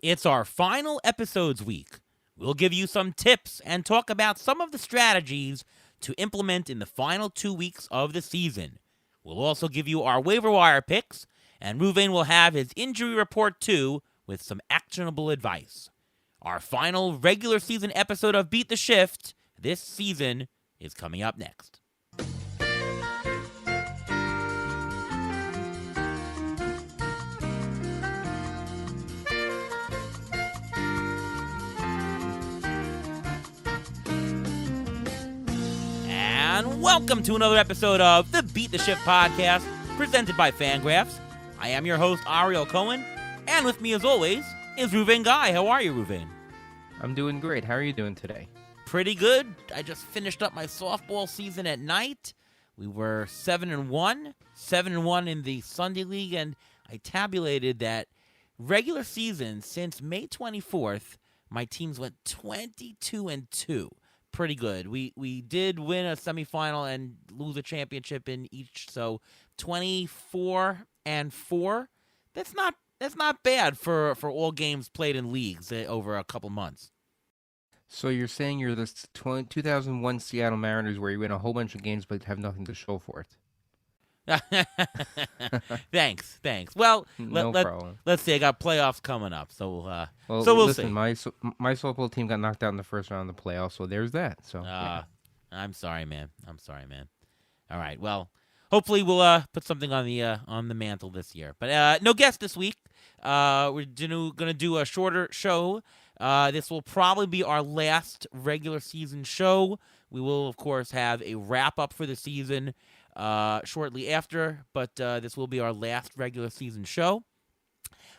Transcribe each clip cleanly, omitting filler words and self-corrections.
It's our final episodes week. We'll give you some tips and talk about some of the strategies to implement in the final 2 weeks of the season. We'll also give you our waiver wire picks, and Ruvain will have his injury report too with some actionable advice. Our final regular season episode of Beat the Shift this season is coming up next. And welcome to another episode of the Beat the Shift podcast, presented by Fangraphs. I am your host, Ariel Cohen, and with me as always is Ruvain Guy. How are you, Ruvain? I'm doing great. How are you doing today? Pretty good. I just finished up my softball season at night. We were 7-1, 7-1 in the Sunday League, and I tabulated that regular season since May 24th, my teams went 22-2. Pretty good. We did win a semifinal and lose a championship in each, so 24-4. That's not bad for all games played in leagues over a couple months. So you're saying you're the 2001 Seattle Mariners where you win a whole bunch of games but have nothing to show for it. Thanks. Well, No problem. Let's see. I got playoffs coming up, so we'll listen, see. My softball team got knocked out in the first round of the playoffs, so there's that. So yeah. I'm sorry, man. All right. Well, hopefully we'll put something on the mantle this year. But no guest this week. We're gonna do a shorter show. This will probably be our last regular season show. We will, of course, have a wrap up for the season shortly after, but this will be our last regular season show.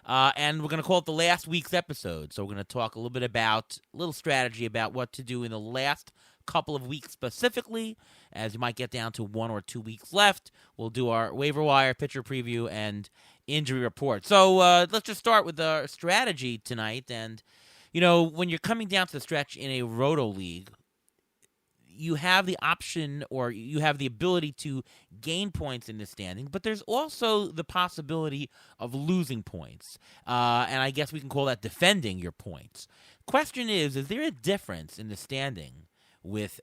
And we're going to call it the last week's episode. So we're going to talk a little strategy about what to do in the last couple of weeks specifically, as you might get down to 1 or 2 weeks left. We'll do our waiver wire, pitcher preview, and injury report. So let's just start with our strategy tonight. And, when you're coming down to the stretch in a roto league, you have the option or you have the ability to gain points in the standing, but there's also the possibility of losing points. And I guess we can call that defending your points. Question is there a difference in the standing with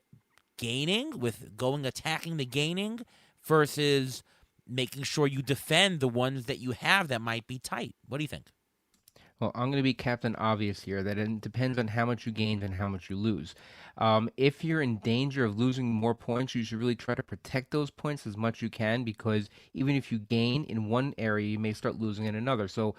gaining, with attacking the gaining versus making sure you defend the ones that you have that might be tight? What do you think? Well, I'm going to be Captain Obvious here, that it depends on how much you gain and how much you lose. If you're in danger of losing more points, you should really try to protect those points as much as you can, because even if you gain in one area, you may start losing in another. So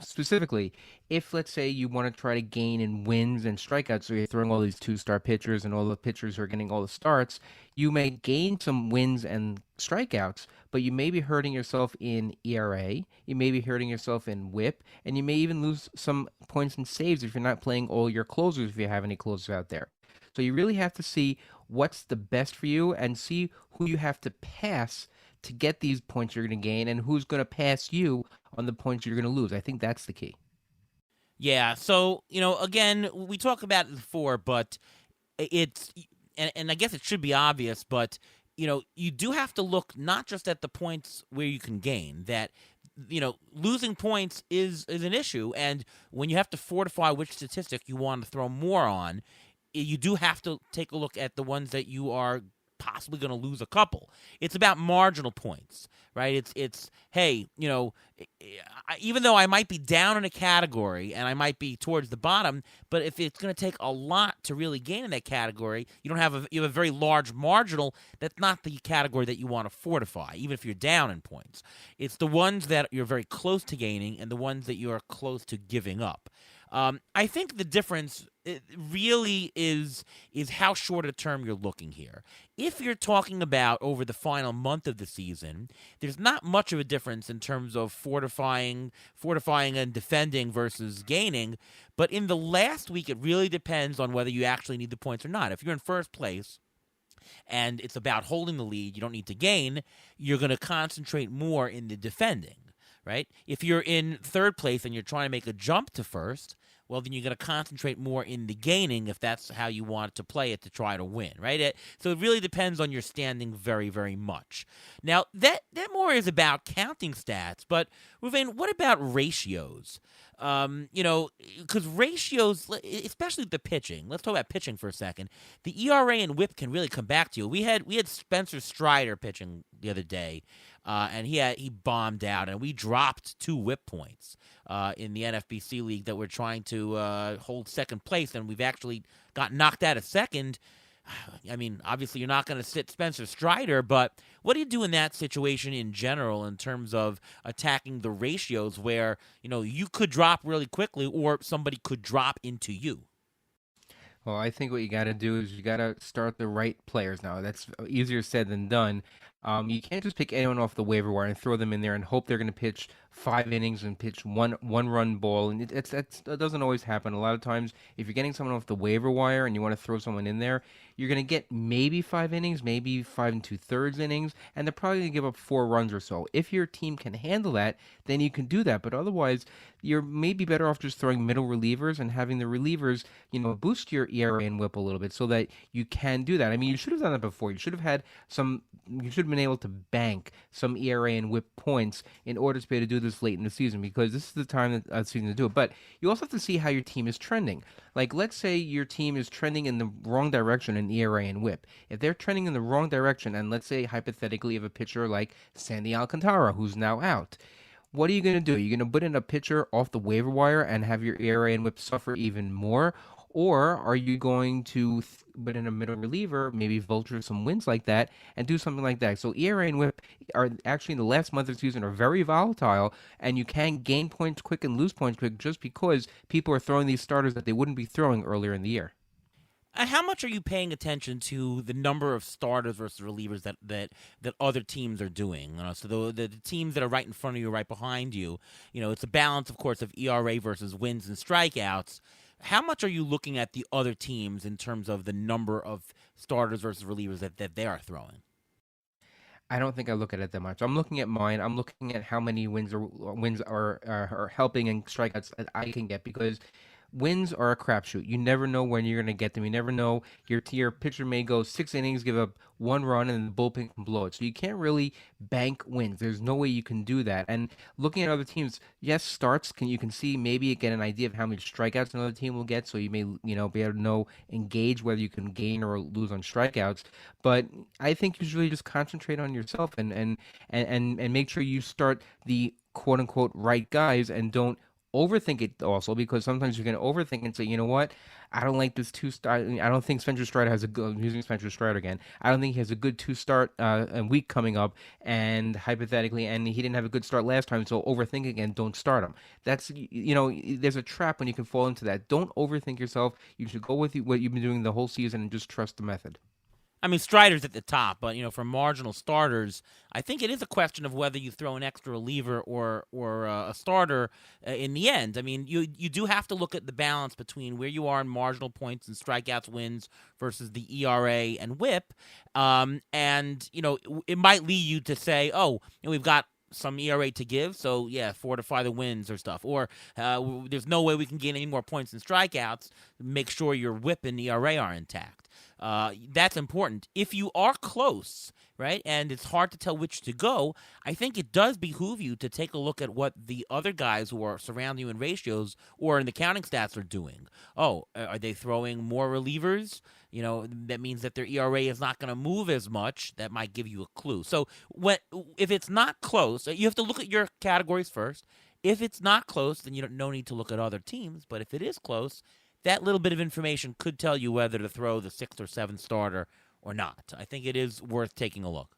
specifically, if let's say you want to try to gain in wins and strikeouts, so you're throwing all these 2-star pitchers and all the pitchers who are getting all the starts, you may gain some wins and strikeouts, but you may be hurting yourself in ERA, you may be hurting yourself in WHIP, and you may even lose some points in saves if you're not playing all your closers, if you have any closers out there. So you really have to see what's the best for you and see who you have to pass to get these points you're going to gain and who's going to pass you on the points you're going to lose. I think that's the key. Yeah, so, again, we talk about it before, but it's, and I guess it should be obvious, but, you do have to look not just at the points where you can gain, that, losing points is an issue, and when you have to fortify which statistic you want to throw more on, you do have to take a look at the ones that you are possibly going to lose a couple. It's about marginal points, right? It's hey, even though I might be down in a category and I might be towards the bottom, but if it's going to take a lot to really gain in that category, you have a very large marginal. That's not the category that you want to fortify, even if you're down in points. It's the ones that you're very close to gaining and the ones that you are close to giving up. I think the difference really is how short a term you're looking here. If you're talking about over the final month of the season, there's not much of a difference in terms of fortifying and defending versus gaining. But in the last week, it really depends on whether you actually need the points or not. If you're in first place and it's about holding the lead, you don't need to gain, you're going to concentrate more in the defending. Right? If you're in third place and you're trying to make a jump to first, well, then you're going to concentrate more in the gaining if that's how you want to play it to try to win, right? So it really depends on your standing very, very much. Now, that more is about counting stats, but Ruvain, what about ratios? Because ratios, especially the pitching. Let's talk about pitching for a second. The ERA and WHIP can really come back to you. We had Spencer Strider pitching the other day, and he bombed out, and we dropped 2 WHIP points in the NFBC league that we're trying to hold second place, and we've actually got knocked out of second. I mean, obviously you're not going to sit Spencer Strider, but what do you do in that situation in general in terms of attacking the ratios where, you could drop really quickly or somebody could drop into you? Well, I think what you got to do is you got to start the right players now. That's easier said than done. You can't just pick anyone off the waiver wire and throw them in there and hope they're going to pitch 5 innings and pitch one run ball. And that doesn't always happen. A lot of times, if you're getting someone off the waiver wire and you want to throw someone in there, you're going to get maybe 5 innings, maybe 5 2/3 innings, and they're probably going to give up 4 runs or so. If your team can handle that, then you can do that. But otherwise, you're maybe better off just throwing middle relievers and having the relievers, boost your ERA and WHIP a little bit so that you can do that. I mean, you should have done that before. You should have been able to bank some ERA and WHIP points in order to be able to do this late in the season, because this is the time of the season to do it. But you also have to see how your team is trending. Like, let's say your team is trending in the wrong direction in ERA and WHIP. If they're trending in the wrong direction, and let's say hypothetically you have a pitcher like Sandy Alcantara, who's now out, what are you going to do? You're going to put in a pitcher off the waiver wire and have your ERA and WHIP suffer even more? Or are you going to put in a middle reliever, maybe vulture some wins like that, and do something like that? So ERA and WHIP are actually in the last month of the season are very volatile, and you can gain points quick and lose points quick just because people are throwing these starters that they wouldn't be throwing earlier in the year. How much are you paying attention to the number of starters versus relievers that other teams are doing? So the teams that are right in front of you, right behind you, it's a balance, of course, of ERA versus wins and strikeouts. How much are you looking at the other teams in terms of the number of starters versus relievers that they are throwing? I don't think I look at it that much. I'm looking at mine. I'm looking at how many wins are helping and strikeouts that I can get, because wins are a crapshoot. You never know when you're going to get them. You never know. Your pitcher may go 6 innings, give up 1 run, and the bullpen can blow it. So you can't really bank wins. There's no way you can do that. And looking at other teams, yes, starts you can see, maybe get an idea of how many strikeouts another team will get. So you may be able to engage whether you can gain or lose on strikeouts. But I think you should really just concentrate on yourself and make sure you start the quote unquote right guys and don't overthink it also, because sometimes you're going to overthink and say, you know what, I don't like this two-start. I don't think Spencer Strider has a good, I'm using Spencer Strider again. I don't think he has a good two-start week coming up, and hypothetically, and he didn't have a good start last time, so overthink again, don't start him. That's, there's a trap when you can fall into that. Don't overthink yourself. You should go with what you've been doing the whole season and just trust the method. I mean, Strider's at the top, but for marginal starters, I think it is a question of whether you throw an extra reliever or a starter in the end. I mean, you do have to look at the balance between where you are in marginal points and strikeouts, wins versus the ERA and WHIP, and it might lead you to say, oh, we've got some ERA to give, so yeah, fortify the wins or stuff. Or there's no way we can gain any more points than strikeouts. Make sure your WHIP and ERA are intact. That's important. If you are close, right, and it's hard to tell which to go, I think it does behoove you to take a look at what the other guys who are surrounding you in ratios or in the counting stats are doing. Oh, are they throwing more relievers? That means that their ERA is not going to move as much. That might give you a clue. So if it's not close, you have to look at your categories first. If it's not close, then no need to look at other teams. But if it is close, that little bit of information could tell you whether to throw the 6th or 7th starter or not. I think it is worth taking a look.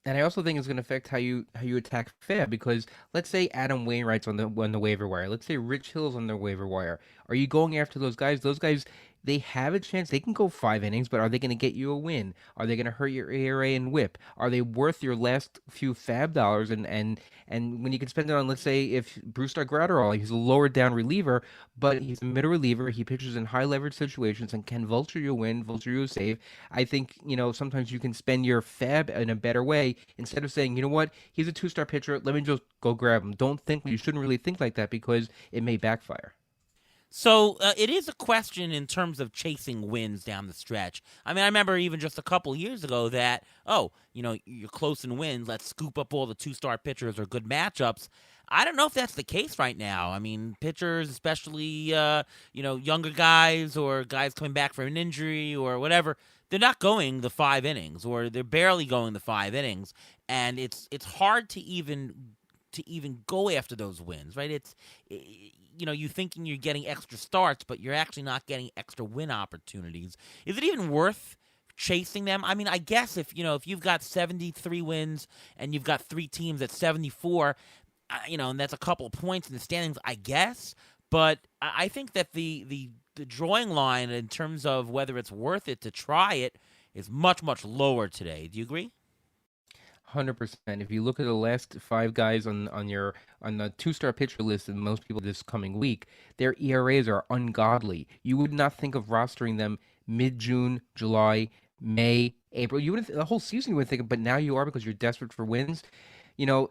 And I also think it's going to affect how you attack FAB, because let's say Adam Wainwright's on the waiver wire. Let's say Rich Hill's on the waiver wire. Are you going after those guys? Those guys, they have a chance. They can go 5 innings, but are they going to get you a win? Are they going to hurt your ERA and WHIP? Are they worth your last few FAB dollars? And when you can spend it on, let's say, if Brusdar Graterol, he's a lower down reliever, but he's a middle reliever. He pitches in high leverage situations and can vulture you a win, vulture you a save. I think, sometimes you can spend your FAB in a better way instead of saying, you know what, he's a 2-star pitcher. Let me just go grab him. You shouldn't really think like that, because it may backfire. So it is a question in terms of chasing wins down the stretch. I mean, I remember even just a couple years ago that, you're close in wins, let's scoop up all the 2-star pitchers or good matchups. I don't know if that's the case right now. I mean, pitchers, especially younger guys or guys coming back from an injury or whatever, they're not going the 5 innings, or they're barely going the 5 innings, and it's hard to even go after those wins, right? You thinking you're getting extra starts, but you're actually not getting extra win opportunities. Is it even worth chasing them? I mean, I guess if you've got 73 wins and you've got 3 teams at 74, and that's a couple of points in the standings, I guess. But I think that the drawing line in terms of whether it's worth it to try it is much, much lower today. Do you agree? 100%. If you look at the last 5 guys on the 2-star pitcher list, and most people this coming week, their ERAs are ungodly. You would not think of rostering them mid-June, July, May, April. You wouldn't the whole season you wouldn't think of, but now you are because you're desperate for wins.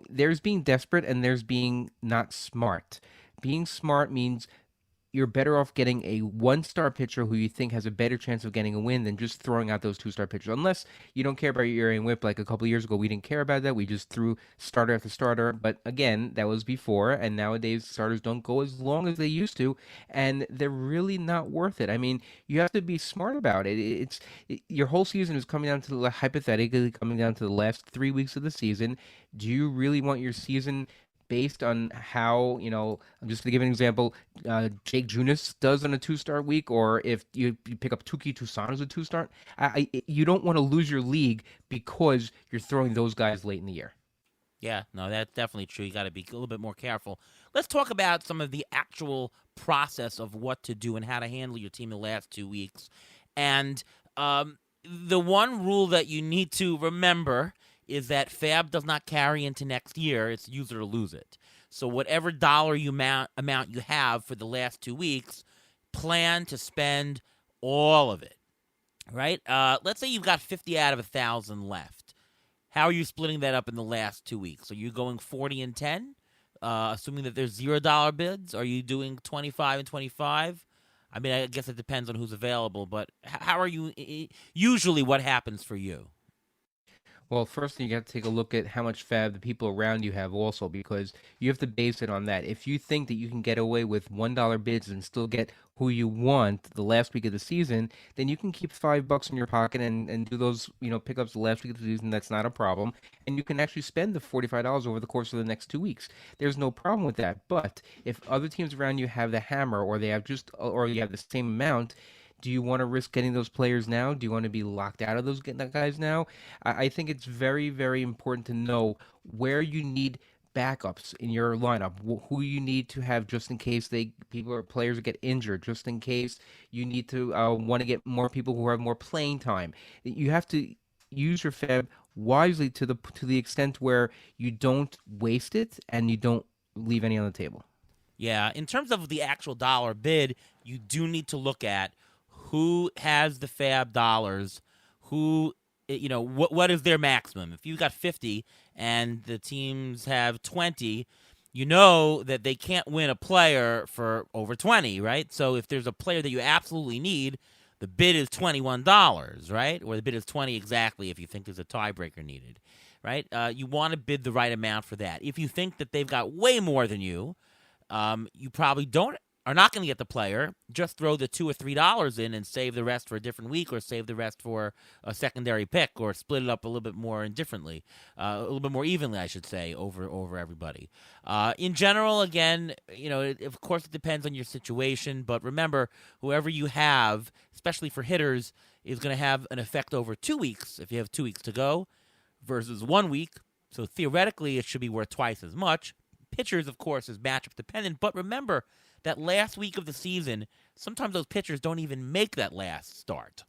There's being desperate and there's being not smart. Being smart means you're better off getting a 1-star pitcher who you think has a better chance of getting a win than just throwing out those 2-star pitchers. Unless you don't care about your ERA and WHIP. Like a couple of years ago, we didn't care about that. We just threw starter after starter. But again, that was before, and nowadays starters don't go as long as they used to, and they're really not worth it. I mean, you have to be smart about it. Your whole season is coming down to hypothetically coming down to the last 3 weeks of the season. Do you really want your season based on how, I'm just going to give an example, Jake Junis does on a 2-star week, or if you pick up Tuki Tucson as a 2-star, you don't want to lose your league because you're throwing those guys late in the year. Yeah, no, that's definitely true. You got to be a little bit more careful. Let's talk about some of the actual process of what to do and how to handle your team the last 2 weeks. And the one rule that you need to remember is that FAB does not carry into next year. It's use it or lose it. So whatever dollar amount you have for the last 2 weeks, plan to spend all of it, right? Let's say you've got 50 out of 1,000 left. How are you splitting that up in the last 2 weeks? Are you going 40 and 10, assuming that there's $0 bids? Are you doing 25 and 25? I mean, I guess it depends on who's available, but how are you? Usually what happens for you? Well, first thing you got to take a look at how much FAB the people around you have also, because you have to base it on that. If you think that you can get away with $1 bids and still get who you want the last week of the season, then you can keep $5 in your pocket and do those, pickups the last week of the season. That's not a problem. And you can actually spend the $45 over the course of the next 2 weeks. There's no problem with that. But if other teams around you have the hammer, or you have the same amount, do you want to risk getting those players now? Do you want to be locked out of those guys now? I think it's very, very important to know where you need backups in your lineup, who you need to have just in case players get injured, just in case you need to want to get more people who have more playing time. You have to use your FAB wisely to the extent where you don't waste it and you don't leave any on the table. Yeah, in terms of the actual dollar bid, you do need to look at who has the FAB dollars, what is their maximum. If you've got 50 and the teams have 20, you know that they can't win a player for over 20, right? So if there's a player that you absolutely need, the bid is $21, right? Or the bid is 20 exactly if you think there's a tiebreaker needed, right? You want to bid the right amount for that. If you think that they've got way more than you, you probably are not going to get the player. Just throw the $2 or $3 in and save the rest for a different week, or save the rest for a secondary pick, or split it up a little bit more indifferently, a little bit more evenly, I should say, over everybody. In general, again, of course it depends on your situation, but remember, whoever you have, especially for hitters, is going to have an effect over 2 weeks if you have 2 weeks to go versus 1 week. So theoretically, it should be worth twice as much. Pitchers, of course, is matchup dependent, but remember that last week of the season, sometimes those pitchers don't even make that last start.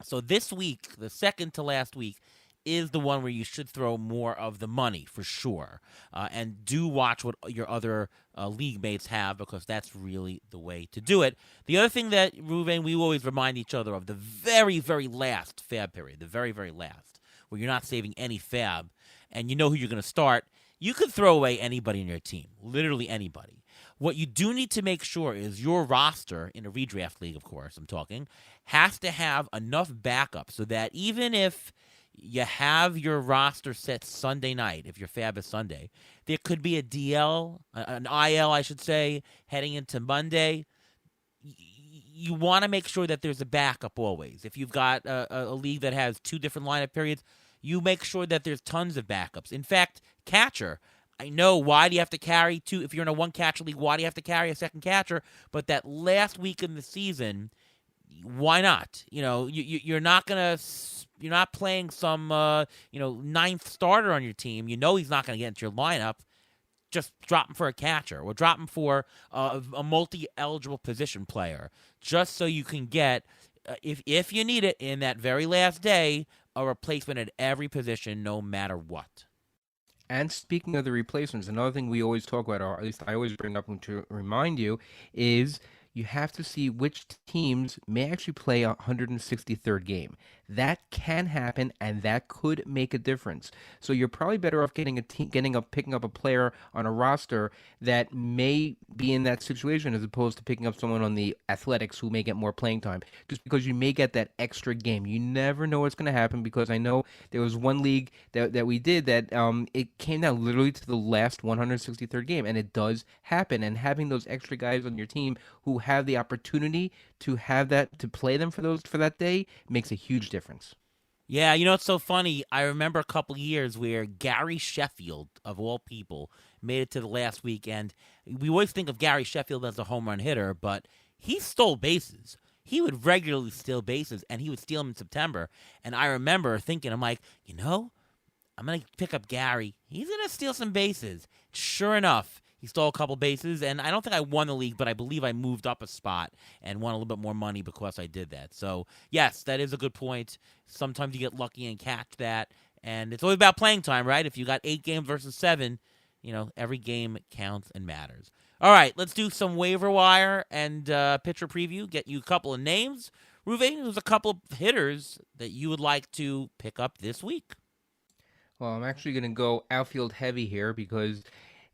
So this week, the second to last week, is the one where you should throw more of the money for sure. And do watch what your other league mates have, because that's really the way to do it. The other thing that, Ruben, we always remind each other of, the very, very last FAB period, the very, very last, where you're not saving any FAB, and you know who you're going to start. You could throw away anybody in your team, literally anybody. What you do need to make sure is your roster, in a redraft league, of course, I'm talking, has to have enough backup so that even if, you have your roster set Sunday night, if your fab is Sunday. There could be a DL, an IL, I should say, heading into Monday. You want to make sure that there's a backup always. If you've got a league that has two different lineup periods, you make sure that there's tons of backups. In fact, catcher, I know why do you have to carry two? If you're in a one catcher league, why do you have to carry a second catcher? But that last week in the season, why not? You're not gonna. You're not playing some ninth starter on your team. You know he's not going to get into your lineup. Just drop him for a catcher or drop him for a multi-eligible position player, just so you can get, if you need it in that very last day, a replacement at every position, no matter what. And speaking of the replacements, another thing we always talk about, or at least I always bring up to remind you, is you have to see which teams may actually play a 163rd game. That can happen, and that could make a difference. So you're probably better off picking up a player on a roster that may be in that situation, as opposed to picking up someone on the Athletics who may get more playing time, just because you may get that extra game. You never know what's going to happen, because I know there was one league that we did that it came down literally to the last 163rd game, and it does happen. And having those extra guys on your team who have the opportunity to have that, to play them for that day, makes a huge difference. Yeah, it's so funny. I remember a couple years where Gary Sheffield, of all people, made it to the last week, and we always think of Gary Sheffield as a home run hitter, but he stole bases. He would regularly steal bases, and he would steal them in September. And I remember thinking, I'm like, I'm going to pick up Gary. He's going to steal some bases. Sure enough, he stole a couple bases, and I don't think I won the league, but I believe I moved up a spot and won a little bit more money because I did that. So, yes, that is a good point. Sometimes you get lucky and catch that, and it's always about playing time, right? If you got 8 games versus 7, every game counts and matters. All right, let's do some waiver wire and pitcher preview, get you a couple of names. Ruvain, there's a couple of hitters that you would like to pick up this week. Well, I'm actually going to go outfield heavy here, because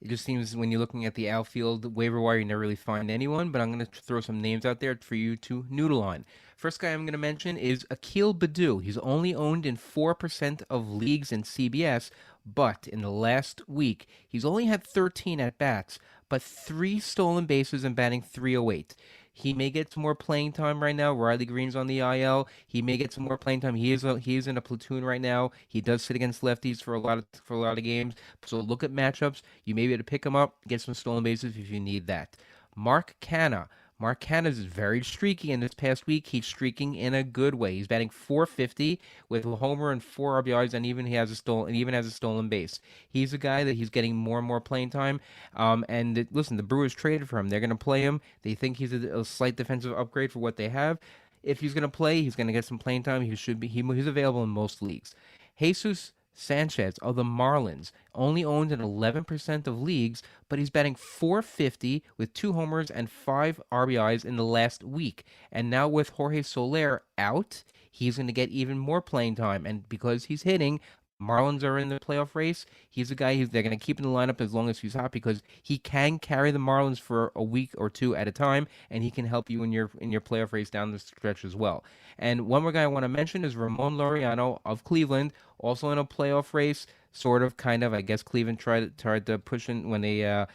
it just seems when you're looking at the outfield waiver wire, you never really find anyone, but I'm going to throw some names out there for you to noodle on. First guy I'm going to mention is Akil Baddoo. He's only owned in 4% of leagues in CBS, but in the last week, he's only had 13 at-bats, but 3 stolen bases and batting .308. He may get some more playing time right now. Riley Green's on the IL. He may get some more playing time. He is in a platoon right now. He does sit against lefties for a lot of games. So look at matchups. You may be able to pick him up, get some stolen bases if you need that. Mark Canha. Mark Canha is very streaky, and this past week he's streaking in a good way. He's batting .450 with a homer and 4 RBIs, and even has a stolen base. He's a guy that he's getting more and more playing time. Listen, the Brewers traded for him. They're going to play him. They think he's a slight defensive upgrade for what they have. If he's going to play, he's going to get some playing time. He's available in most leagues. Jesus Sanchez of the Marlins, only owned in 11% of leagues, but he's batting .450 with 2 homers and 5 RBIs in the last week. And now with Jorge Soler out, he's going to get even more playing time. And because he's hitting, Marlins are in the playoff race. He's a guy they're going to keep in the lineup as long as he's hot, because he can carry the Marlins for a week or 2 at a time, and he can help you in your playoff race down the stretch as well. And one more guy I want to mention is Ramon Laureano of Cleveland, also in a playoff race. Sort of, kind of. I guess Cleveland tried to push in when they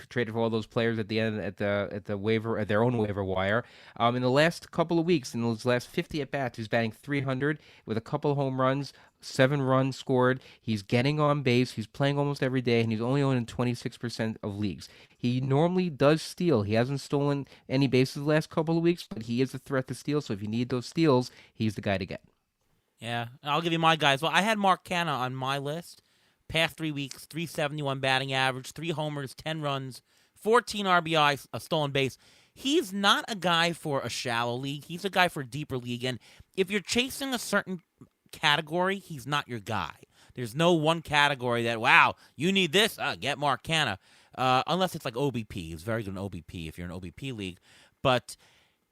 traded for all those players at the end at their own waiver wire. In the last couple of weeks, in those last 50 at bats, he's batting .300 with a couple of home runs, 7 runs scored. He's getting on base. He's playing almost every day, and he's only owned in 26% of leagues. He normally does steal. He hasn't stolen any bases the last couple of weeks, but he is a threat to steal. So if you need those steals, he's the guy to get. Yeah, I'll give you my guys. Well, I had Mark Canha on my list. Past 3 weeks, .371 batting average, 3 homers, 10 runs, 14 RBIs, a stolen base. He's not a guy for a shallow league. He's a guy for a deeper league. And if you're chasing a certain category, he's not your guy. There's no one category that, wow, you need this, get Mark Canha. Unless it's like OBP. He's very good in OBP if you're in an OBP league. But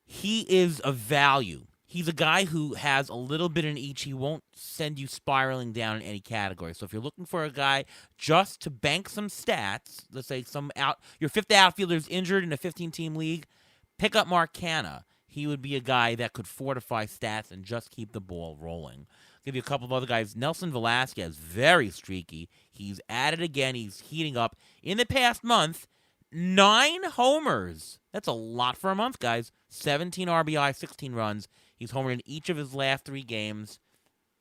he is a value. He's a guy who has a little bit in each. He won't send you spiraling down in any category. So if you're looking for a guy just to bank some stats, let's say your fifth outfielder is injured in a 15-team league, pick up Mark Canha. he would be a guy that could fortify stats and just keep the ball rolling. Give you a couple of other guys. Nelson Velasquez, very streaky. He's at it again. He's heating up. In the past month, 9 homers. That's a lot for a month, guys. 17 RBI, 16 runs. He's homered in each of his last 3 games.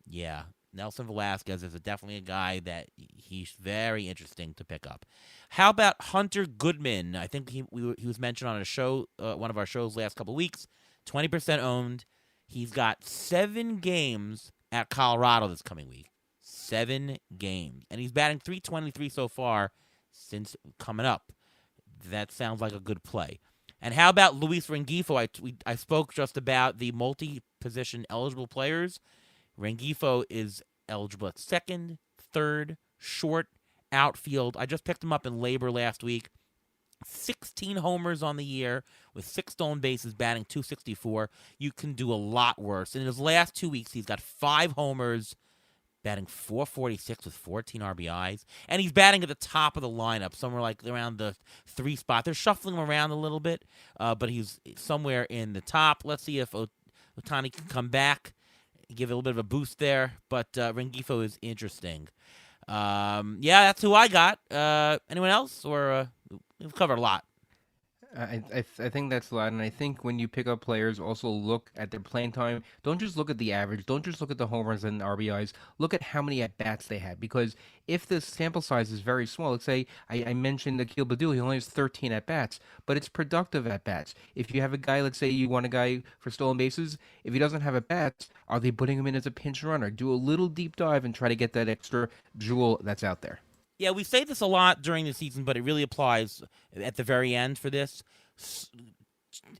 Yeah, Nelson Velasquez is definitely a guy that he's very interesting to pick up. How about Hunter Goodman? I think he was mentioned on a show, one of our shows last couple of weeks. 20% owned. He's got 7 games at Colorado this coming week. 7 games. And he's batting .323 so far since coming up. That sounds like a good play. And how about Luis Rengifo? I spoke just about the multi-position eligible players. Rengifo is eligible at second, third, short, outfield. I just picked him up in labor last week. 16 homers on the year with 6 stolen bases, batting .264. You can do a lot worse. In his last 2 weeks, he's got 5 homers, batting .446 with 14 RBIs. And he's batting at the top of the lineup, somewhere like around the 3 spot. They're shuffling him around a little bit, but he's somewhere in the top. Let's see if Ohtani can come back, give it a little bit of a boost there. But Rengifo is interesting. Yeah, that's who I got. Anyone else? Or we've covered a lot. I think that's a lot, and I think when you pick up players, also look at their playing time. Don't just look at the average. Don't just look at the home runs and RBIs. Look at how many at bats they had, because if the sample size is very small, let's say I mentioned Akil Badul, he only has 13 at bats, but it's productive at bats. If you have a guy, let's say you want a guy for stolen bases, if he doesn't have at bats, are they putting him in as a pinch runner? Do a little deep dive and try to get that extra jewel that's out there. Yeah, we say this a lot during the season, but it really applies at the very end for this.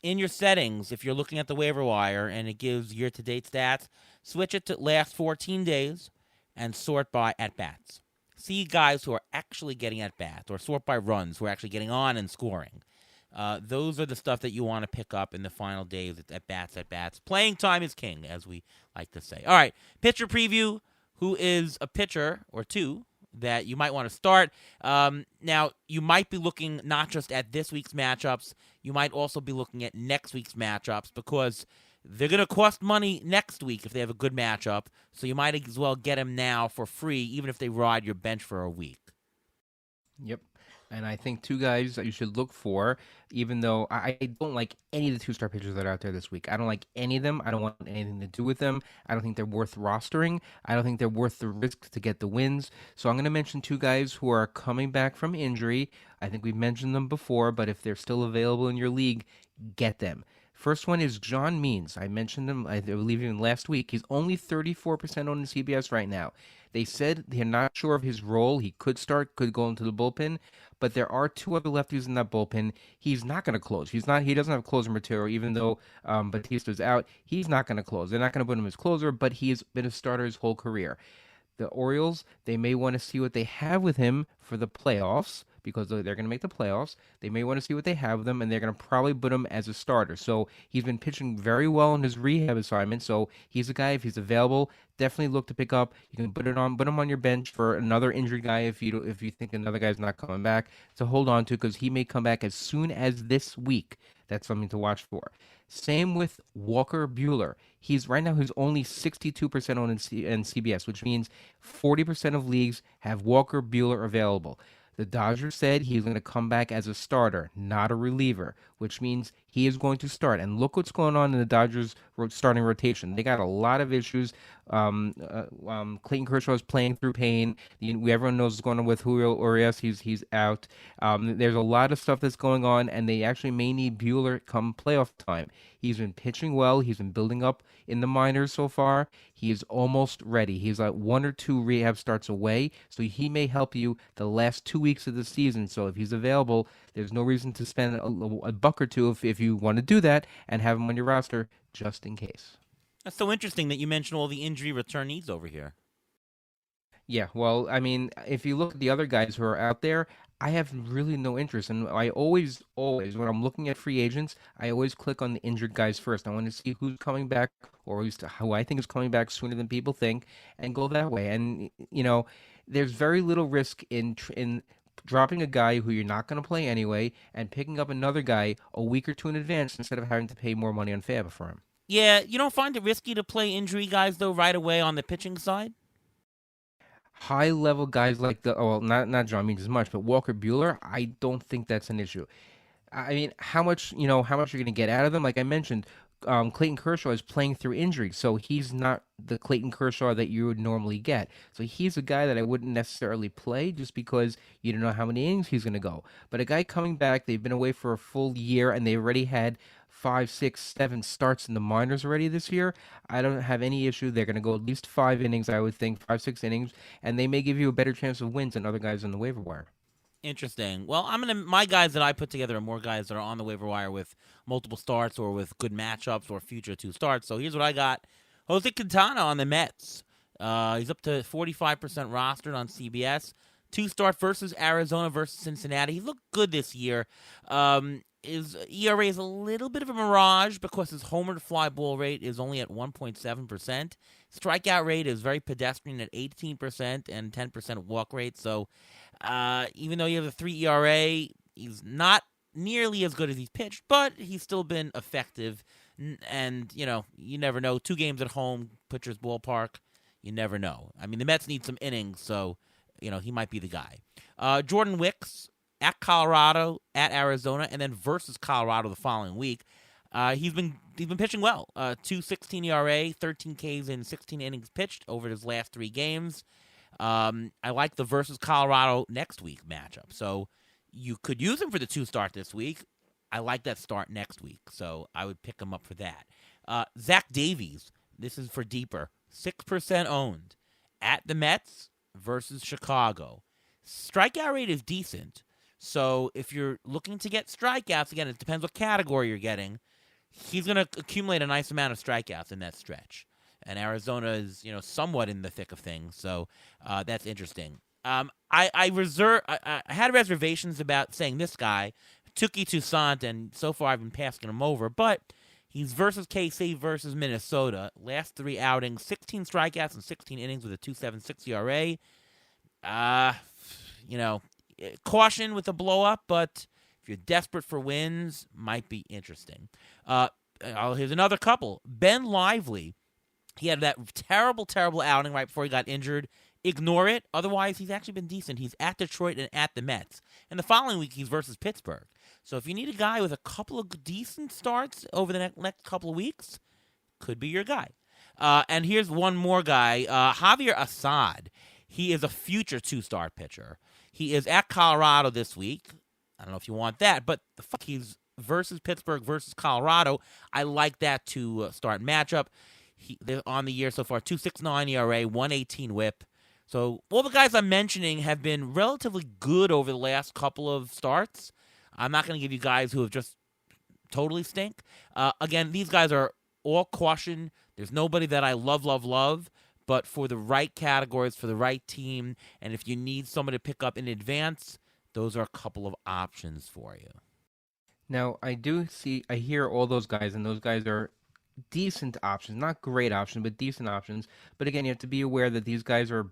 In your settings, if you're looking at the waiver wire and it gives year-to-date stats, switch it to last 14 days and sort by at-bats. See guys who are actually getting at-bats, or sort by runs who are actually getting on and scoring. Those are the stuff that you want to pick up in the final days at-bats. Playing time is king, as we like to say. All right, pitcher preview. Who is a pitcher or two that you might want to start? Now, you might be looking not just at this week's matchups, you might also be looking at next week's matchups, because they're going to cost money next week if they have a good matchup, so you might as well get them now for free, even if they ride your bench for a week. Yep. And I think 2 guys that you should look for, even though I don't like any of the 2-star pitchers that are out there this week. I don't like any of them. I don't want anything to do with them. I don't think they're worth rostering. I don't think they're worth the risk to get the wins. So I'm going to mention 2 guys who are coming back from injury. I think we've mentioned them before, but if they're still available in your league, get them. First one is John Means. I mentioned him, I believe, even last week. He's only 34% on the CBS right now. They said they're not sure of his role. He could start, could go into the bullpen, but there are 2 other lefties in that bullpen. He's not going to close. He doesn't have closer material, even though Batista's out. He's not going to close. They're not going to put him as closer, but he has been a starter his whole career. The Orioles, they may want to see what they have with him for the playoffs, because they're going to make the playoffs. They may want to see what they have with him, and they're going to probably put him as a starter. So he's been pitching very well in his rehab assignment. So he's a guy, if he's available, definitely look to pick up. You can put him on your bench for another injured guy if you think another guy's not coming back, to hold on to, because he may come back as soon as this week. That's something to watch for. Same with Walker Buehler. He's only 62% owned in CBS, which means 40% of leagues have Walker Buehler available. The Dodgers said he's going to come back as a starter, not a reliever, which means he is going to start. And look what's going on in the Dodgers starting rotation. They got a lot of issues. Clayton Kershaw is playing through pain. Everyone knows what's going on with Julio Urias. He's out. There's a lot of stuff that's going on, and they actually may need Buehler come playoff time. He's been pitching well. He's been building up in the minors so far. He is almost ready. He's like 1 or 2 rehab starts away, so he may help you the last 2 weeks of the season. So if he's available, there's no reason to spend a buck or two if you want to do that and have him on your roster just in case. That's so interesting that you mentioned all the injury returnees over here. Yeah, well, I mean, if you look at the other guys who are out there, I have really no interest. And I always, when I'm looking at free agents, I always click on the injured guys first. I want to see who's coming back, or at least who I think is coming back sooner than people think, and go that way. And, there's very little risk in dropping a guy who you're not going to play anyway and picking up another guy a week or two in advance instead of having to pay more money on FAB for him. Yeah, you don't find it risky to play injury guys though right away on the pitching side? High level guys like not John Means as much, but Walker Bueller, I don't think that's an issue. I mean, how much you're going to get out of them? Like I mentioned, Clayton Kershaw is playing through injury, so he's not the Clayton Kershaw that you would normally get. So he's a guy that I wouldn't necessarily play just because you don't know how many innings he's going to go. But a guy coming back, they've been away for a full year, and they already had 5, 6, 7 starts in the minors already this year. I don't have any issue. They're going to go at least 5 innings, I would think, 5, 6 innings, and they may give you a better chance of wins than other guys on the waiver wire. Interesting. Well, my guys that I put together are more guys that are on the waiver wire with multiple starts or with good matchups or future 2 starts. So here's what I got: Jose Quintana on the Mets. He's up to 45% rostered on CBS. 2-start versus Arizona versus Cincinnati. He looked good this year. His ERA is a little bit of a mirage because his homer to fly ball rate is only at 1.7%. Strikeout rate is very pedestrian at 18% and 10% walk rate. So even though he has a 3 ERA, he's not nearly as good as he's pitched, but he's still been effective. And, you never know. 2 games at home, pitcher's ballpark, you never know. I mean, the Mets need some innings, so, he might be the guy. Jordan Wicks at Colorado, at Arizona, and then versus Colorado the following week. He's been pitching well. 2.16 ERA, 13 Ks in 16 innings pitched over his last 3 games. I like the versus Colorado next week matchup. So you could use him for the 2 start this week. I like that start next week, so I would pick him up for that. Zach Davies, this is for deeper, 6% owned at the Mets versus Chicago. Strikeout rate is decent, so if you're looking to get strikeouts, again, it depends what category you're getting. He's going to accumulate a nice amount of strikeouts in that stretch. And Arizona is, somewhat in the thick of things, so that's interesting. I had reservations about saying this guy, Touki Toussaint, and so far I've been passing him over, but he's versus KC versus Minnesota. Last 3 outings, 16 strikeouts and 16 innings with a 2.76 ERA. Caution with the blow-up, but if you're desperate for wins, might be interesting. Here's another couple. Ben Lively. He had that terrible, terrible outing right before he got injured. Ignore it. Otherwise, he's actually been decent. He's at Detroit and at the Mets. And the following week, he's versus Pittsburgh. So if you need a guy with a couple of decent starts over the next couple of weeks, could be your guy. And here's one more guy, Javier Assad. He is a future 2-start pitcher. He is at Colorado this week. I don't know if you want that, but he's versus Pittsburgh versus Colorado. I like that to start matchup. They're on the year so far, 2.69 ERA, 1.18 WHIP. So all the guys I'm mentioning have been relatively good over the last couple of starts. I'm not going to give you guys who have just totally stink. Again, these guys are all caution. There's nobody that I love, but for the right categories, for the right team, and if you need somebody to pick up in advance, those are a couple of options for you. Now, I hear all those guys, and those guys are decent options, not great options, but decent options. But again, you have to be aware that these guys are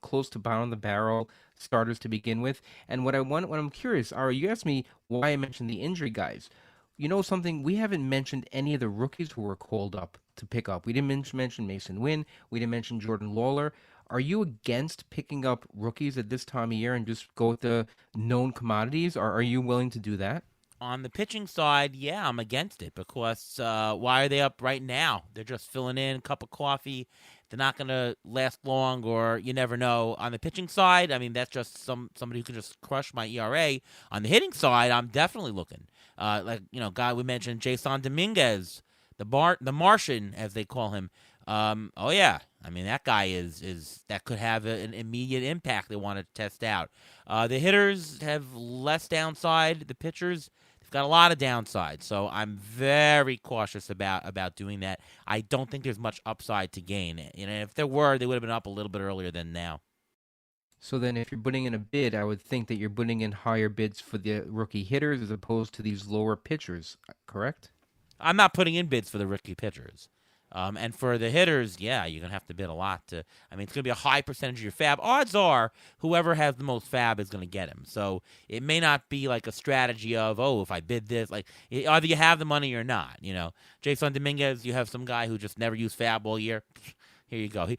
close to bottom of the barrel starters to begin with. And what I'm curious, Ari, you asked me why I mentioned the injury guys. You know something? We haven't mentioned any of the rookies who were called up to pick up. We didn't mention Mason Wynn. We didn't mention Jordan Lawler. Are you against picking up rookies at this time of year and just go with the known commodities, or are you willing to do that? On the pitching side, yeah, I'm against it because why are they up right now? They're just filling in a cup of coffee. They're not going to last long, or you never know. On the pitching side, I mean, that's just somebody who can just crush my ERA. On the hitting side, I'm definitely looking. Guy we mentioned, Jason Dominguez, the Martian, as they call him. Oh, yeah. I mean, that guy is that could have an immediate impact they want to test out. The hitters have less downside. The pitchers, they've got a lot of downside. So I'm very cautious about doing that. I don't think there's much upside to gain. If there were, they would have been up a little bit earlier than now. So then if you're putting in a bid, I would think that you're putting in higher bids for the rookie hitters as opposed to these lower pitchers, correct? I'm not putting in bids for the rookie pitchers. And for the hitters, yeah, you're going to have to bid a lot to. I mean, it's going to be a high percentage of your fab. Odds are whoever has the most fab is going to get him. So it may not be like a strategy of, oh, if I bid this, like either you have the money or not. Jason Dominguez, you have some guy who just never used fab all year. Here you go.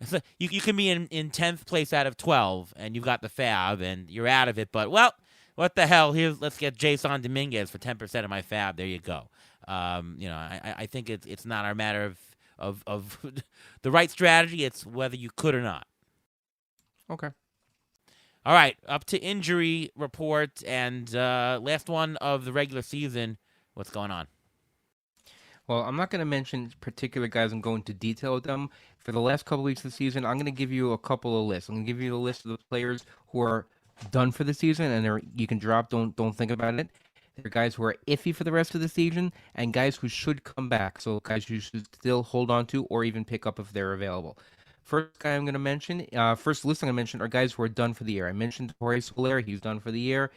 So you can be in 10th place out of 12, and you've got the fab, and you're out of it. But, well, what the hell? Let's get Jason Dominguez for 10% of my fab. There you go. I think it's not a matter of the right strategy. It's whether you could or not. Okay. All right, up to injury report and last one of the regular season. What's going on? Well, I'm not going to mention particular guys and go into detail with them. For the last couple weeks of the season, I'm going to give you a couple of lists. I'm going to give you the list of the players who are done for the season, and you can drop. Don't think about it. There are guys who are iffy for the rest of the season, and guys who should come back. So guys you should still hold on to or even pick up if they're available. First guy I'm going to mention, first list I'm going to mention are guys who are done for the year. I mentioned Jorge Soler, he's done for the year.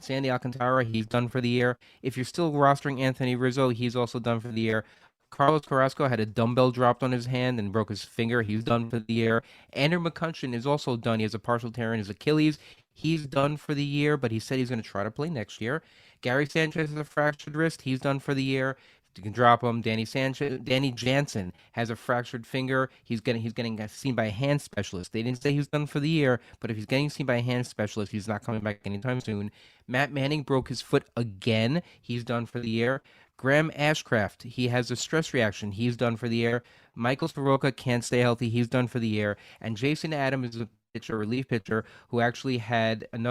Sandy Alcantara, he's done for the year. If you're still rostering Anthony Rizzo, he's also done for the year. Carlos Carrasco had a dumbbell dropped on his hand and broke his finger. He's done for the year. Andrew McCutchen is also done. He has a partial tear in his Achilles. He's done for the year, but he said he's going to try to play next year. Gary Sanchez has a fractured wrist. He's done for the year. You can drop him. Danny Jansen has a fractured finger. He's getting seen by a hand specialist. They didn't say he's done for the year, but if he's getting seen by a hand specialist, he's not coming back anytime soon. Matt Manning broke his foot again. He's done for the year. Graham Ashcraft, he has a stress reaction. He's done for the year. Michael Soroka can't stay healthy. He's done for the year. And Jason Adams is a relief pitcher, who actually had an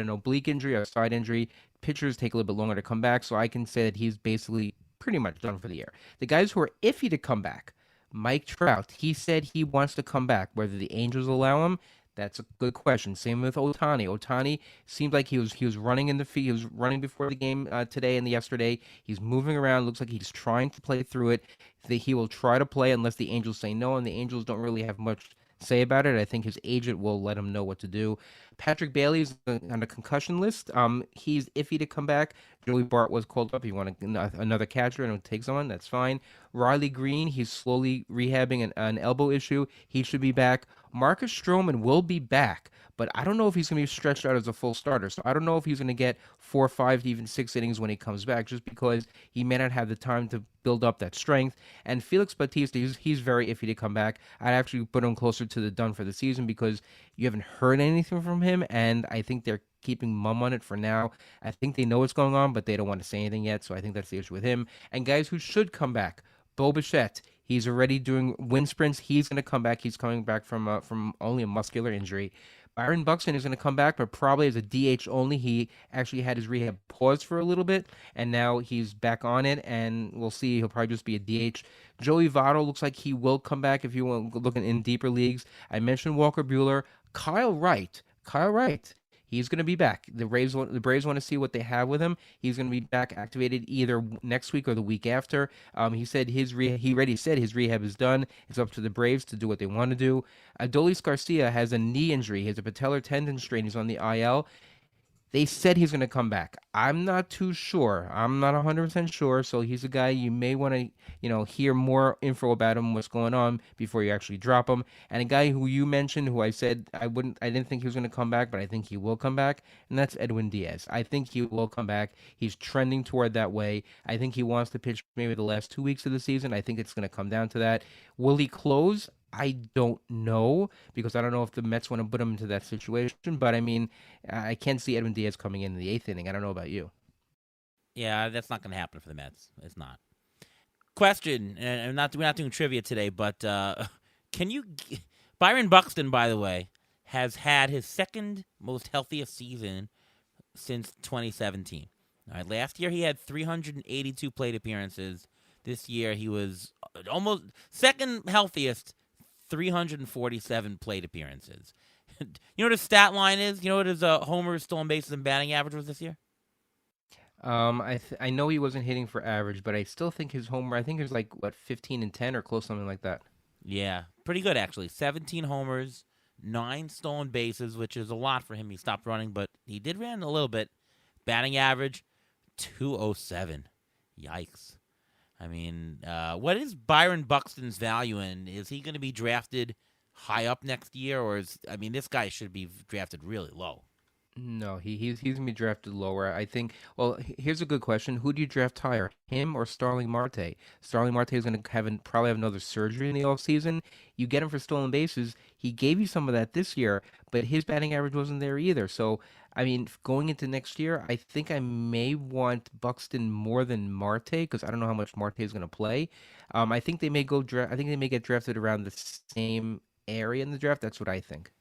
oblique injury, a side injury. Pitchers take a little bit longer to come back, so I can say that he's basically pretty much done for the year. The guys who are iffy to come back, Mike Trout, he said he wants to come back. Whether the Angels allow him, that's a good question. Same with Ohtani. Ohtani seemed like he was running in the field. He was running before the game today and yesterday. He's moving around. Looks like he's trying to play through it. He will try to play unless the Angels say no, and the Angels don't really have much say about it. I think his agent will let him know what to do. Patrick Bailey's on the concussion list. He's iffy to come back. Joey Bart was called up. He wanted another catcher and take someone. That's fine. Riley Green, he's slowly rehabbing an elbow issue. He should be back. Marcus Stroman will be back, but I don't know if he's going to be stretched out as a full starter. So I don't know if he's going to get 4, 5, even 6 innings when he comes back, just because he may not have the time to build up that strength. And Felix Bautista, he's very iffy to come back. I'd actually put him closer to the done for the season because you haven't heard anything from him, and I think they're keeping mum on it for now. I think they know what's going on, but they don't want to say anything yet, so I think that's the issue with him. And guys who should come back, Bo Bichette, he's already doing wind sprints. He's going to come back. He's coming back from only a muscular injury. Byron Buxton is going to come back, but probably as a DH only. He actually had his rehab paused for a little bit, and now he's back on it, and we'll see. He'll probably just be a DH. Joey Votto looks like he will come back if you want looking in deeper leagues. I mentioned Walker Buehler. Kyle Wright, he's going to be back. The Braves want to see what they have with him. He's going to be back activated either next week or the week after. He said he already said his rehab is done. It's up to the Braves to do what they want to do. Adolis Garcia has a knee injury. He has a patellar tendon strain. He's on the IL. They said he's going to come back. I'm not too sure. I'm not 100% sure. So he's a guy you may want to, hear more info about him, what's going on before you actually drop him. And a guy who you mentioned, who I said I didn't think he was going to come back, but I think he will come back, and that's Edwin Diaz. I think he will come back. He's trending toward that way. I think he wants to pitch maybe the last 2 weeks of the season. I think it's going to come down to that. Will he close? I don't know, because I don't know if the Mets want to put him into that situation. But, I mean, I can't see Edwin Diaz coming in the 8th inning. I don't know about you. Yeah, that's not going to happen for the Mets. It's not. Question, and we're not doing trivia today, but Byron Buxton, by the way, has had his second most healthiest season since 2017. All right, last year he had 382 plate appearances. This year he was almost second healthiest, 347 plate appearances. You know what his stat line is? You know what his homers, stolen bases, and batting average was this year? I know he wasn't hitting for average, but I still think his homer, I think it was 15 and 10 or close, something like that. Yeah, pretty good actually. 17 homers, 9 stolen bases, which is a lot for him. He stopped running, but he did run a little bit. Batting average, 207. Yikes. I mean, what is Byron Buxton's value, and is he going to be drafted high up next year, or this guy should be drafted really low? No, he's gonna be drafted lower. I think. Well, here's a good question: who do you draft higher, him or Starling Marte? Starling Marte is gonna probably have another surgery in the offseason. You get him for stolen bases. He gave you some of that this year, but his batting average wasn't there either. So, I mean, going into next year, I think I may want Buxton more than Marte because I don't know how much Marte is gonna play. I think they may I think they may get drafted around the same area in the draft. That's what I think.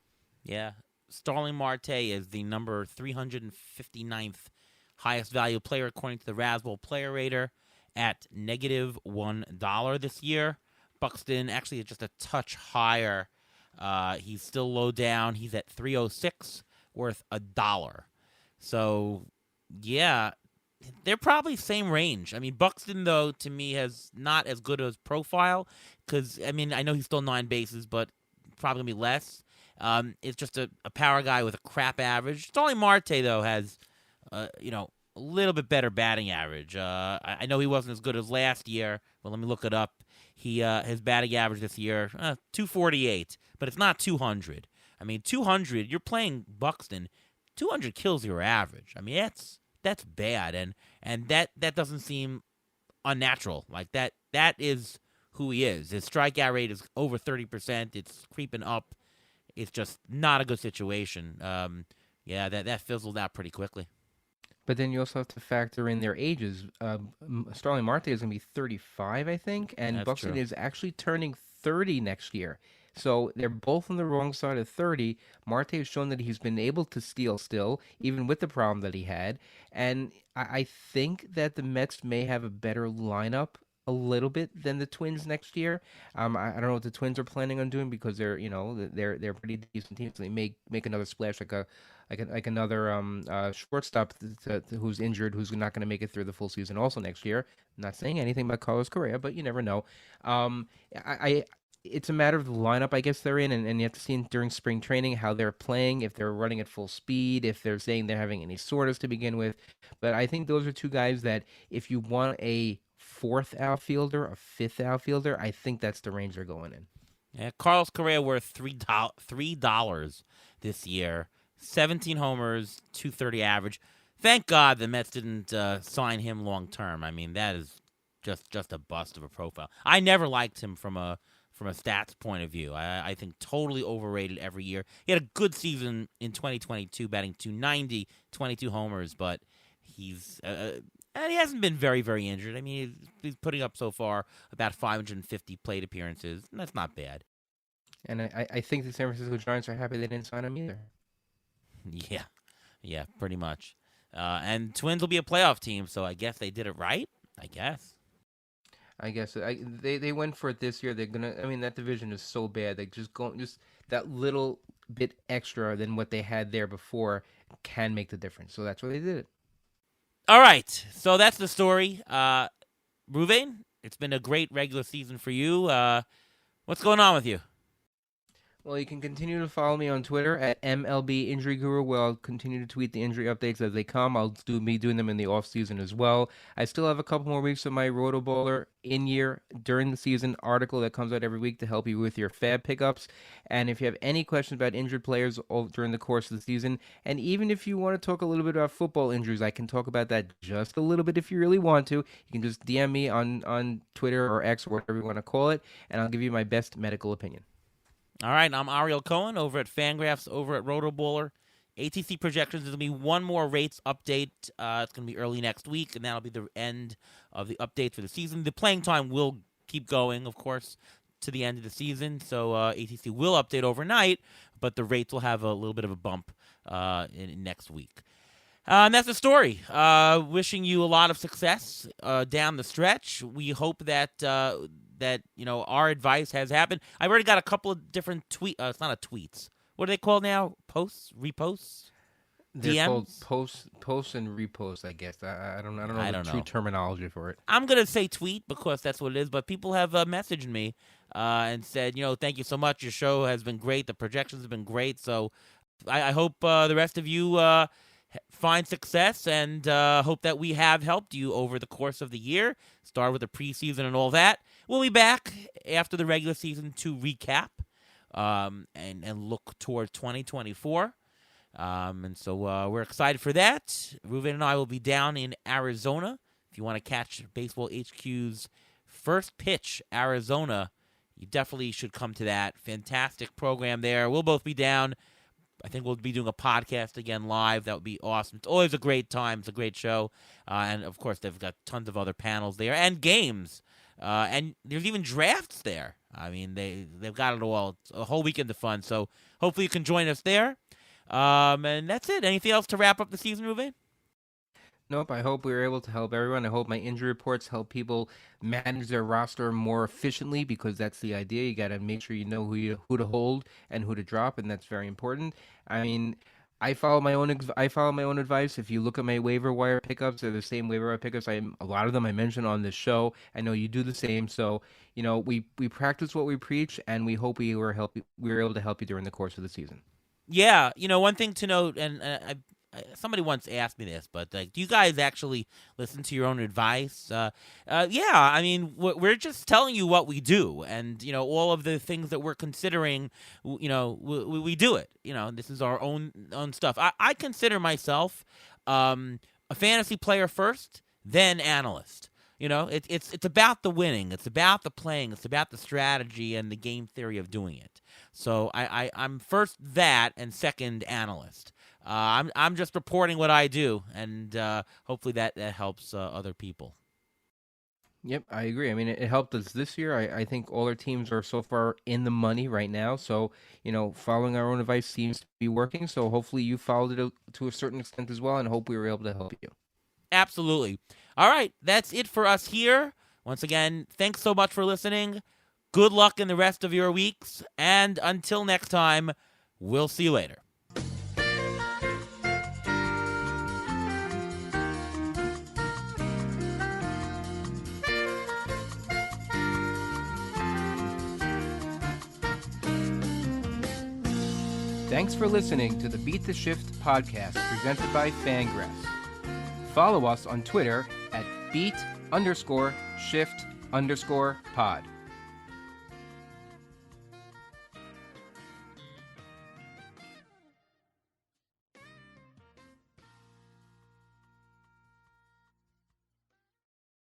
Yeah. Starling Marte is the number 359th highest value player according to the Razzball Player Rater at -$1 this year. Buxton actually is just a touch higher. He's still low down. He's at 306, worth $1. So, yeah, they're probably same range. I mean, Buxton, though, to me, has not as good a profile because, I mean, I know he's still 9 bases, but probably going to be less. It's just a power guy with a crap average. Starling Marte, though, has, a little bit better batting average. I know he wasn't as good as last year, but let me look it up. His batting average this year, 248, but it's not 200. I mean, 200, you're playing Buxton, 200 kills your average. I mean, that's bad, and that doesn't seem unnatural. Like, that is who he is. His strikeout rate is over 30%. It's creeping up. It's just not a good situation. That fizzled out pretty quickly. But then you also have to factor in their ages. Starling Marte is going to be 35, I think, and That's Buxton true. is actually turning 30 next year. So they're both on the wrong side of 30. Marte has shown that he's been able to steal still, even with the problem that he had. And I think that the Mets may have a better lineup a little bit than the Twins next year. I don't know what the Twins are planning on doing because they're a pretty decent team. So they may make another splash like another shortstop who's injured, who's not going to make it through the full season also next year. I'm not saying anything about Carlos Correa, but you never know. I it's a matter of the lineup I guess they're in, and you have to see during spring training how they're playing, if they're running at full speed, if they're saying they're having any soreness to begin with. But I think those are two guys that if you want a fourth outfielder, a fifth outfielder, I think that's the range they're going in. Yeah, Carlos Correa worth $3 this year. 17 homers, 230 average. Thank God the Mets didn't sign him long term. I mean, that is just a bust of a profile. I never liked him from a stats point of view. I think totally overrated every year. He had a good season in 2022, batting 290, 22 homers, but he's and he hasn't been very, very injured. I mean, he's putting up so far about 550 plate appearances. And that's not bad. And I think the San Francisco Giants are happy they didn't sign him either. Yeah, pretty much. And Twins will be a playoff team, so I guess they did it right. I guess. They went for it this year. They're gonna. I mean, that division is so bad. They just that little bit extra than what they had there before can make the difference. So that's why they did it. All right, so that's the story. Ruvain, it's been a great regular season for you. What's going on with you? Well, you can continue to follow me on Twitter at MLB Injury Guru, where I'll continue to tweet the injury updates as they come. I'll be doing them in the off season as well. I still have a couple more weeks of my Rotoballer in-year during the season article that comes out every week to help you with your fab pickups. And if you have any questions about injured players during the course of the season, and even if you want to talk a little bit about football injuries, I can talk about that just a little bit if you really want to. You can just DM me on Twitter or X or whatever you want to call it, and I'll give you my best medical opinion. All right, I'm Ariel Cohen over at Fangraphs, over at Rotoballer. ATC projections, there's going to be one more rates update. It's going to be early next week, and that'll be the end of the update for the season. The playing time will keep going, of course, to the end of the season, so ATC will update overnight, but the rates will have a little bit of a bump in next week. And that's the story. Wishing you a lot of success down the stretch. We hope that our advice has happened. I've already got a couple of different tweets. It's not a tweets. What are they called now? Posts, reposts, They're DMs. called posts and reposts, I guess. I don't know the true know. terminology for it. I'm gonna say tweet because that's what it is. But people have messaged me and said, thank you so much. Your show has been great. The projections have been great. So I hope the rest of you find success, and hope that we have helped you over the course of the year. Start with the preseason and all that. We'll be back after the regular season to recap and look toward 2024. And so we're excited for that. Ruven and I will be down in Arizona. If you want to catch Baseball HQ's first pitch, Arizona, you definitely should come to that. Fantastic program there. We'll both be down. I think we'll be doing a podcast again live. That would be awesome. It's always a great time. It's a great show. And, of course, they've got tons of other panels there and games. And there's even drafts there. I mean, they've got it all. It's a whole weekend of fun. So hopefully you can join us there. And that's it. Anything else to wrap up the season, Ruven? Nope. I hope we were able to help everyone. I hope my injury reports help people manage their roster more efficiently, because that's the idea. You got to make sure you know who to hold and who to drop, and that's very important. I mean, I follow my own advice. If you look at my waiver wire pickups, they're the same waiver wire pickups. A lot of them I mentioned on this show. I know you do the same. So we practice what we preach, and we hope we were able to help you during the course of the season. Yeah, one thing to note, and somebody once asked me this, but do you guys actually listen to your own advice? Yeah, I mean, we're just telling you what we do, and all of the things that we're considering, we do it. This is our own stuff. I consider myself a fantasy player first, then analyst. It's about the winning, it's about the playing, it's about the strategy and the game theory of doing it. So I'm first that, and second analyst. I'm just reporting what I do, and hopefully that helps other people. Yep, I agree. I mean, it helped us this year. I think all our teams are so far in the money right now. So, following our own advice seems to be working. So hopefully you followed it to a certain extent as well, and hope we were able to help you. Absolutely. All right, that's it for us here. Once again, thanks so much for listening. Good luck in the rest of your weeks, and until next time, we'll see you later. Thanks for listening to the Beat the Shift podcast presented by Fangraphs. Follow us on Twitter at beat_shift_pod.